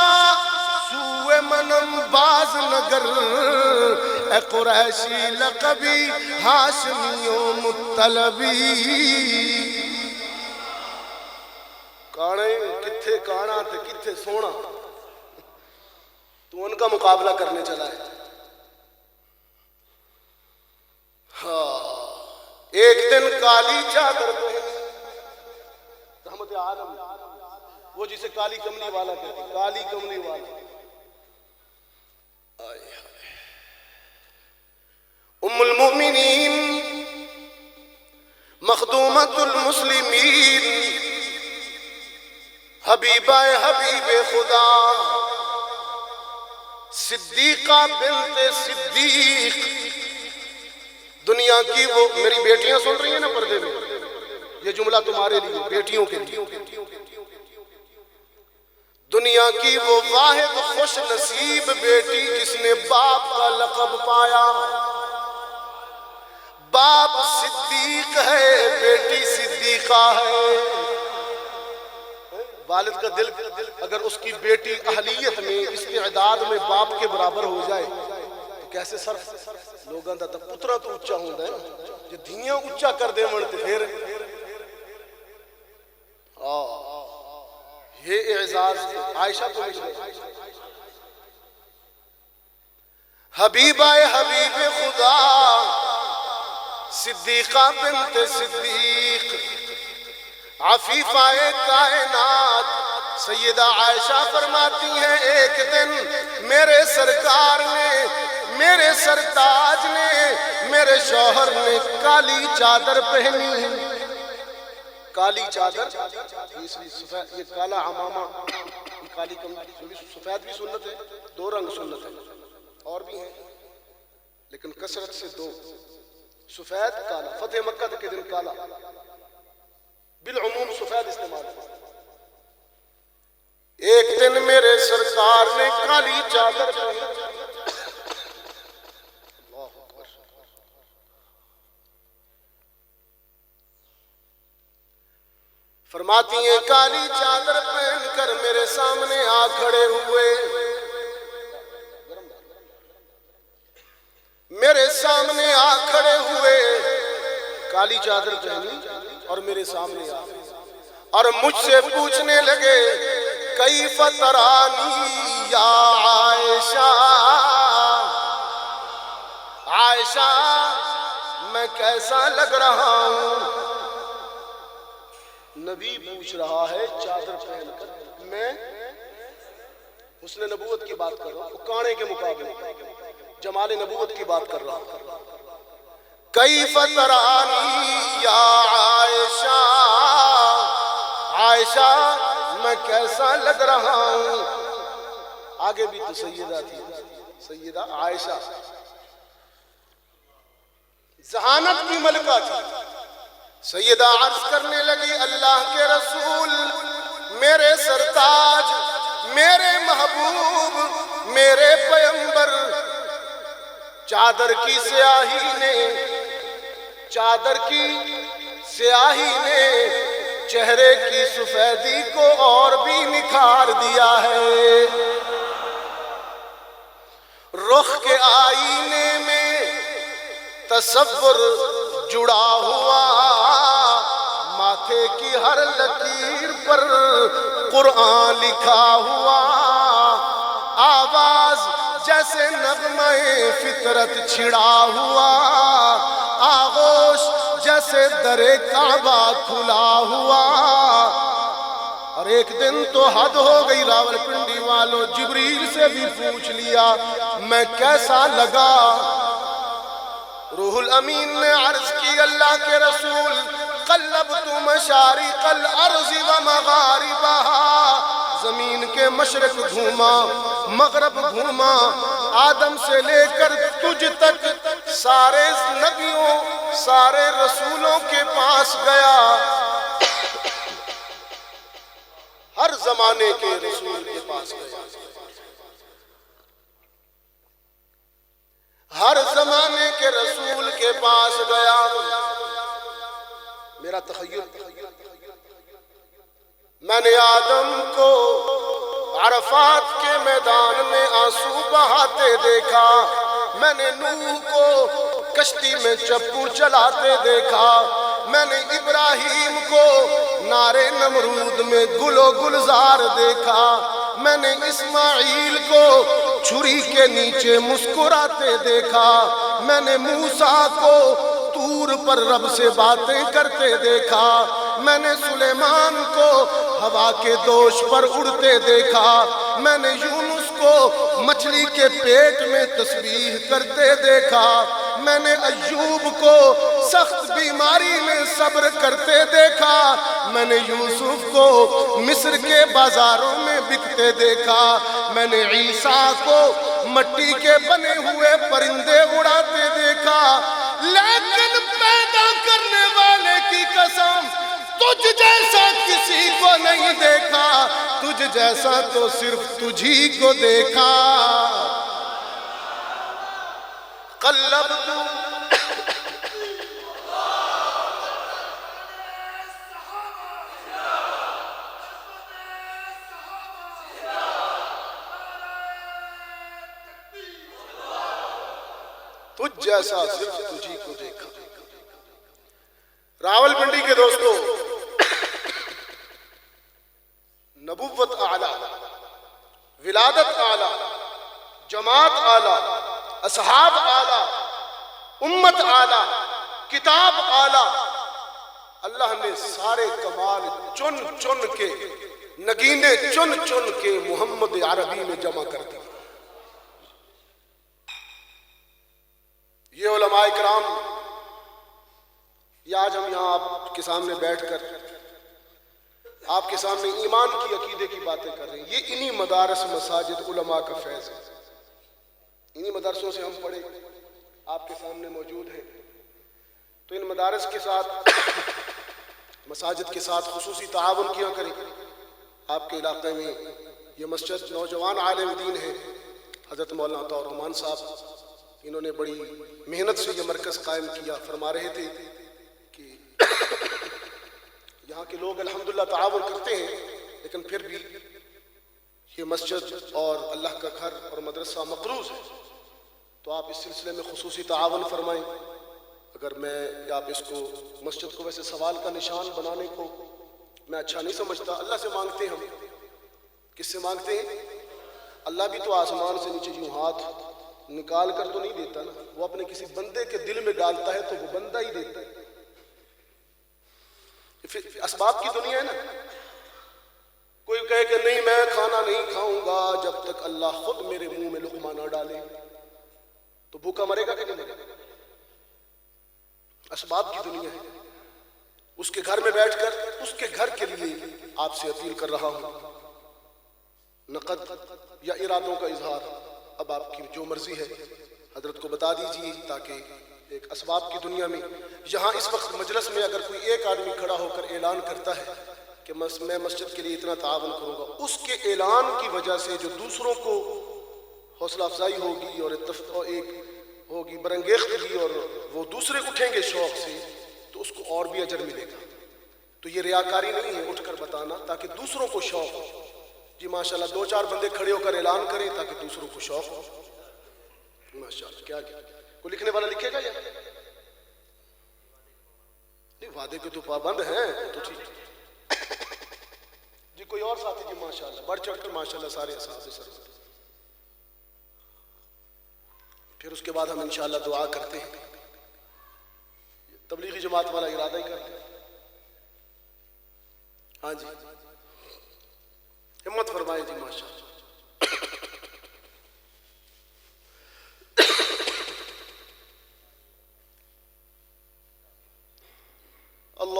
سوئے منم باز نگر، اے قریشی لقبی ہاشمی و مطلبی، کانے کتھے کانا تے کتھے سونا، تو ان کا مقابلہ کرنے چلا ہے۔ ہاں ایک دن کالی چادر پہنی، رحمت عالم وہ جسے کالی کملی والا کہتے ہیں، کالی کملی والا، ام المؤمنین مخدومۃ المسلمین حبیبہ حبیب خدا صدیقہ بنت صدیق، دنیا کی وہ، میری بیٹیاں سن رہی ہیں نا پردے میں، یہ جملہ تمہارے لیے، بیٹیوں کے لیے، دنیا کی وہ واحد خوش نصیب بیٹی جس نے باپ کا لقب پایا، باپ صدیق ہے، بیٹی صدیقہ ہے، والد کا دل اگر اس کی بیٹی اہلیت میں استعداد میں باپ کے برابر ہو جائے تو کیسے صرف لوگاں دا پترا تو اچا ہوندا ہے نا، جو دھیاں اچا کر دے من تے پھر یہ اعزاز عائشہ کو مل گیا۔ حبیبہ حبیب خدا صدیقہ بنت صدیق عفیفہ کائنات سیدہ عائشہ فرماتی ہیں ایک دن میرے سرکار نے، میرے سرتاج نے، میرے شوہر نے کالی چادر پہنی، کالی چادر، یہ کالا عمامہ، یہ کالی کملی، سفید بھی سنت ہے، دو رنگ سنت ہے، اور بھی ہیں لیکن کثرت سے دو، سفید کالا، فتح مکہ کے دن کالا، بالعموم سفید استعمال ہے۔ ایک دن میرے سرکار نے کالی چادر پہنی، فرماتی ہیں کالی چادر پہن کر میرے سامنے آ کھڑے ہوئے، میرے سامنے آ کھڑے ہوئے، کالی چادر پہنی اور میرے سامنے آ اور مجھ سے پوچھنے لگے کیف ترانی یا عائشہ، عائشہ میں کیسا لگ رہا ہوں، نبی پوچھ رہا ہے چادر پہن کر، میں حسن نبوت کی بات کر رہا ہوں، کانے کے مقابلے جمال نبوت کی بات کر رہا ہوں، کیف ترانی یا عائشہ، عائشہ میں کیسا لگ رہا ہوں، آگے بھی تو سیدہ تھی، سیدہ عائشہ ذہانت کی ملکہ تھی، سیدہ عرض کرنے لگی اللہ کے رسول، میرے سرتاج، میرے محبوب، میرے پیغمبر، چادر کی سیاہی نے، چادر کی سیاہی نے چہرے کی سفیدی کو اور بھی نکھار دیا ہے، رخ کے آئینے میں تصور جڑا ہوا، ماتھے کی ہر لکیر پر قرآن لکھا ہوا، آواز جیسے نغمہ فطرت چھڑا ہوا، آغوش جیسے در کعبہ کھلا ہوا، اور ایک دن تو حد ہو گئی راول پنڈی والوں، جبریل سے بھی پوچھ لیا میں کیسا لگا، روح روح الامین نے عرض کی اللہ کے رسول قلبت مشارق الارض و مغاربہا، زمین کے مشرق گھوما مغرب گھوما، آدم سے لے کر تجھ تک سارے نبیوں سارے رسولوں کے پاس گیا، ہر زمانے کے رسول کے پاس گیا، ہر زمانے کے رسول کے پاس گیا۔ میرا تخیل، میں نے آدم کو عرفات کے میدان میں آنسو بہاتے دیکھا، میں نے نوح کو کشتی میں چپو چلاتے دیکھا، میں نے ابراہیم کو نارے نمرود میں گل و گلزار دیکھا، میں نے اسماعیل کو چھری کے نیچے مسکراتے دیکھا، میں نے موسیٰ کو طور پر رب سے باتیں کرتے دیکھا، میں نے سلیمان کو ہوا کے دوش پر اڑتے دیکھا، میں نے یونس کو مچھلی کے پیٹ میں تسبیح کرتے دیکھا، میں نے ایوب کو سخت بیماری میں صبر کرتے دیکھا، میں نے یوسف کو مصر کے بازاروں میں بکتے دیکھا، میں نے عیسیٰ کو مٹی کے بنے ہوئے پرندے اڑاتے دیکھا، لیکن پیدا کرنے والے کی قسم تجھ جیسا کسی کو نہیں دیکھا، تجھ جیسا تو صرف تجھی کو دیکھا۔ قلبت تجھ جیسا صرف تجھی کو دیکھا۔ راول پنڈی کے دوستو، نبوت اعلیٰ، ولادت اعلیٰ، جماعت اعلیٰ، اصحاب اعلیٰ، امت اعلیٰ، کتاب اعلیٰ، اللہ نے سارے کمال چن چن کے نگینے چن چن کے محمد عربی میں جمع کر دی۔ یہ علماء کرام، یہ آج ہم یہاں آپ کے سامنے بیٹھ کر آپ کے سامنے ایمان کی عقیدے کی باتیں کر رہے ہیں، یہ انہی مدارس مساجد علماء کا فیض ہے، انہی مدرسوں سے ہم پڑھے آپ کے سامنے موجود ہیں۔ تو ان مدارس کے ساتھ مساجد کے ساتھ خصوصی تعاون کیا کریں۔ آپ کے علاقے میں یہ مسجد نوجوان عالم دین ہے حضرت مولانا عطا الرحمان صاحب، انہوں نے بڑی محنت سے یہ مرکز قائم کیا، فرما رہے تھے کہ یہاں کے لوگ الحمدللہ تعاون کرتے ہیں، لیکن پھر بھی یہ مسجد اور اللہ کا گھر اور مدرسہ مقروض ہے، تو آپ اس سلسلے میں خصوصی تعاون فرمائیں۔ اگر آپ اس کو مسجد کو ویسے سوال کا نشان بنانے کو میں اچھا نہیں سمجھتا، اللہ سے مانگتے ہیں ہم۔ کس سے مانگتے ہیں؟ اللہ بھی تو آسمان سے نیچے یوں ہاتھ نکال کر تو نہیں دیتا نا، وہ اپنے کسی بندے کے دل میں ڈالتا ہے تو وہ بندہ ہی دیتا ہے۔ اسباب کی دنیا ہے نا، کوئی کہے کہ نہیں میں کھانا نہیں کھاؤں گا جب تک اللہ خود میرے منہ میں لقمہ نہ ڈالے، تو بھوکا مرے گا کہ نہیں مرے گا؟ اسباب کی دنیا ہے۔ اس کے گھر میں بیٹھ کر اس کے گھر کے لیے آپ سے اپیل کر رہا ہوں، نقد یا ارادوں کا اظہار اب آپ کی جو مرضی ہے حضرت کو بتا دیجیے، تاکہ ایک اسباب کی دنیا میں یہاں اس وقت مجلس میں اگر کوئی ایک آدمی کھڑا ہو کر اعلان کرتا ہے کہ میں مسجد کے لیے اتنا تعاون کروں گا، اس کے اعلان کی وجہ سے جو دوسروں کو حوصلہ افزائی ہوگی اور ایک ہوگی برانگیختگی، اور وہ دوسرے اٹھیں گے شوق سے، تو اس کو اور بھی اجر ملے گا۔ تو یہ ریاکاری نہیں ہے اٹھ کر بتانا، تاکہ دوسروں کو شوق ہو۔ جی ماشاءاللہ، دو چار بندے کھڑے ہو کر اعلان کریں تاکہ دوسروں کو شوق ہو۔ ماشاءاللہ، کیا کوئی لکھنے والا لکھے گا یا نہیں؟ وعدے کے تو پابند ہیں تو ٹھیک۔ جی کوئی اور ساتھی؟ جی ماشاءاللہ، بڑھ چڑھ کر ماشاءاللہ سارے اساتذہ سر۔ پھر اس کے بعد ہم انشاءاللہ دعا کرتے ہیں۔ تبلیغی جماعت والا ارادہ ہی کرتے ہیں۔ ہاں جی، ہمت فرمائیں جی ماشاءاللہ۔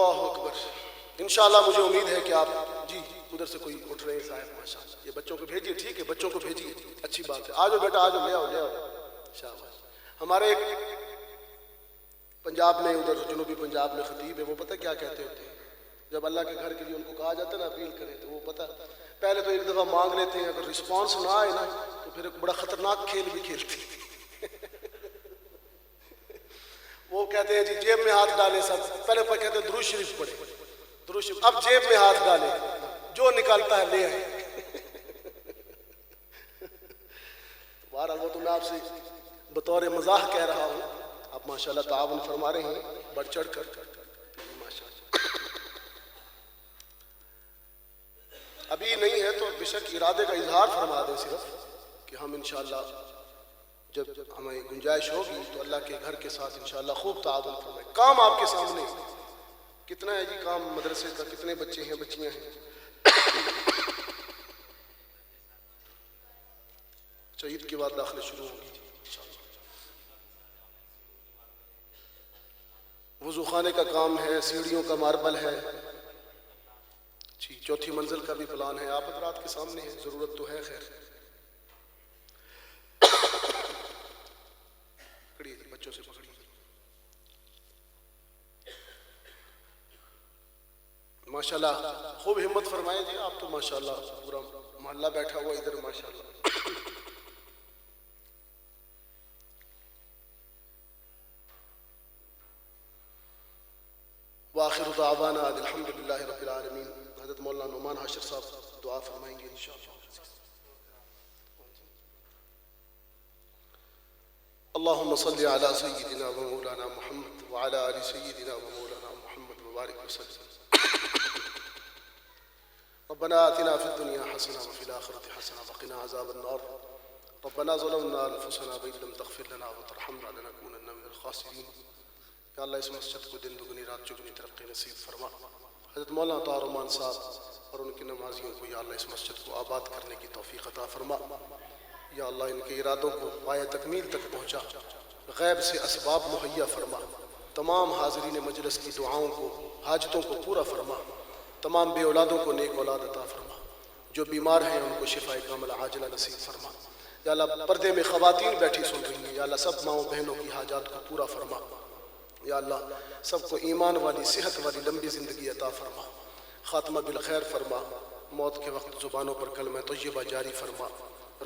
اللہ اکبر. انشاءاللہ مجھے امید ہے کہ آپ جی ادھر سے کوئی اٹھ رہے ہیں صاحب ماشاءاللہ. یہ بچوں کو بھیجیے, ٹھیک ہے, بچوں کو بھیجیے, اچھی بات ہے. آجو بیٹا آجو, لے آؤ لے آؤ, شاباش. ہمارے ایک پنجاب میں, ادھر جنوبی پنجاب میں خطیب ہے, وہ پتہ کیا کہتے ہوتے ہیں جب اللہ کے گھر کے لیے ان کو کہا جاتا ہے نا اپیل کریں, تو وہ پتہ پہلے تو ایک دفعہ مانگ لیتے ہیں, اگر رسپانس نہ آئے نا تو پھر ایک بڑا خطرناک کھیل بھی کھیلتے ہیں. وہ کہتے ہیں جی جیب میں ہاتھ ڈالے سب, پہلے پر کہتے ہیں درود شریف پڑھے, درود شریف, اب جیب میں ہاتھ ڈالے, جو نکالتا ہے لے آئے. بہرحال وہ تو میں آپ سے بطور مزاح کہہ رہا ہوں, آپ ماشاءاللہ تعاون فرما رہے ہیں بڑھ چڑھ کر ماشاءاللہ. ابھی نہیں ہے تو بے شک ارادے کا اظہار فرما دیں صرف کہ ہم انشاءاللہ جب ہمیں گنجائش ہوگی تو اللہ کے گھر کے ساتھ انشاءاللہ خوب تعاون فرمائیں. کام آپ کے سامنے کتنا ہے جی, کام مدرسے کا, کتنے بچے ہیں بچیاں ہیں. عید کے بعد داخلے شروع ہوں گی انشاءاللہ. وضو خانے کا کام ہے, سیڑھیوں کا ماربل ہے جی, چوتھی منزل کا بھی پلان ہے. آپ حضرات کے سامنے ہے, ضرورت تو ہے. خیر پکڑیے جی, بچوں سے پکڑیے. ماشاءاللہ خوب ہمت فرمائیں جی, آپ تو ماشاءاللہ پورا محلہ بیٹھا ہوا ادھر ماشاءاللہ. وآخر دعوانا الحمدللہ رب العالمین. حضرت مولانا نعمان حاشر صاحب دعا فرمائیں گے انشاءاللہ. اللہم صلی علی سیدنا و مولانا محمد وعلی آل سیدنا و مولانا محمد وبارک وسلم. ربنا آتنا فی الدنیا حسنہ وفی الآخرۃ حسنہ وقنا عذاب النار. ربنا ظلمنا انفسنا وإن لم تغفر لنا وترحمنا لنکونن من الخاسرین. یا اللہ اس مسجد کو دن دگنی رات چگنی ترقی نصیب فرما. حضرت مولانا طاہر رحمان صاحب اور ان کے نمازیوں کو یا اللہ اس مسجد کو آباد کرنے کی توفیق عطا فرما. یا اللہ ان کے ارادوں کو پایہ تکمیل تک پہنچا, غیب سے اسباب مہیا فرما. تمام حاضرین مجلس کی دعاؤں کو, حاجتوں کو پورا فرما. تمام بے اولادوں کو نیک اولاد عطا فرما. جو بیمار ہیں ان کو شفاء کاملہ عاجلہ نصیب فرما. یا اللہ پردے میں خواتین بیٹھی سن رہی ہیں, یا اللہ سب ماؤں بہنوں کی حاجات کو پورا فرما. یا اللہ سب کو ایمان والی, صحت والی لمبی زندگی عطا فرما. خاتمہ بالخیر فرما. موت کے وقت زبانوں پر کلمہ طیبہ جاری فرما.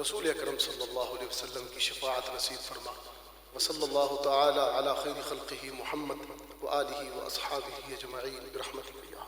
رسول اکرم صلی اللہ علیہ وسلم کی شفاعت نصیب فرما. وصلی اللہ تعالی علی خیر خلقہ محمد وآلہ واصحابہ اجمعین برحمتک.